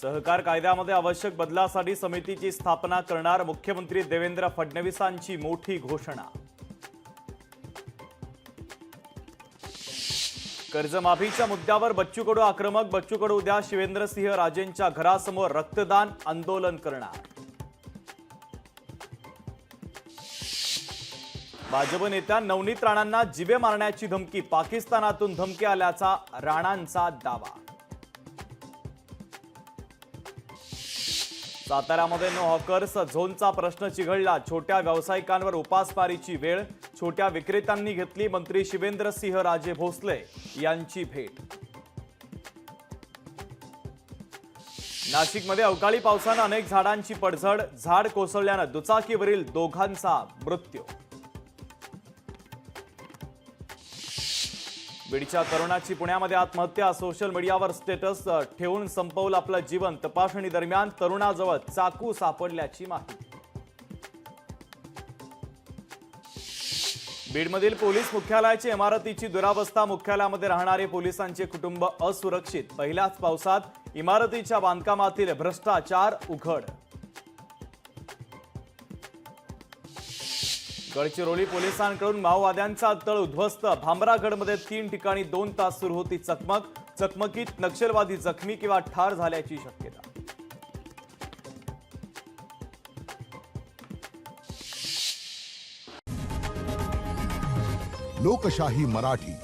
सहकार कायद्यामध्ये आवश्यक बदलासाठी समितीची स्थापना करणार मुख्यमंत्री देवेंद्र फडणवीसांची मोठी घोषणा। कर्जमाफीच्या मुद्द्यावर बच्चू कडू आक्रमक। बच्चू कडू उद्या शिवेंद्रसिंह राजेंच्या घरासमोर रक्तदान आंदोलन करणार। भाजप नेत्या नवनीत राणांना जिवे मारण्याची धमकी। पाकिस्तानातून धमकी आल्याचा राणांचा दावा। साताऱ्यामध्ये नो हॉकर्स झोनचा प्रश्न चिघळला। छोट्या व्यावसायिकांवर उपासमारीची वेळ। छोट्या विक्रेत्यांनी घेतली मंत्री शिवेंद्रसिंह राजे भोसले यांची भेट। नाशिकमध्ये अवकाळी पावसाने अनेक झाडांची पडझड। झाड कोसळल्याने दुचाकीवरील दोघांचा मृत्यू। बीडच्या तरुणाची पुण्यामध्ये आत्महत्या। सोशल मीडियावर स्टेटस ठेवून संपवलं आपलं जीवन। तपासणी दरम्यान तरुणाजवळ चाकू सापडल्याची माहिती। बीडमधील पोलीस मुख्यालयाची इमारतीची दुरावस्था। मुख्यालयामध्ये राहणारे पोलिसांचे कुटुंब असुरक्षित। पहिल्याच पावसात इमारतीच्या बांधकामातील भ्रष्टाचार उघड। गडचिरोली पोलिसांकडून माओवाद्यांचा तळ उद्ध्वस्त। भामरागडमध्ये 3 ठिकाणी 2 तास सुरू होती चकमक। चकमकीत नक्षलवादी जखमी किंवा ठार झाल्याची शक्यता। लोकशाही मराठी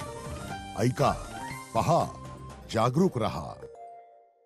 ऐका, पहा, जागरूक रहा।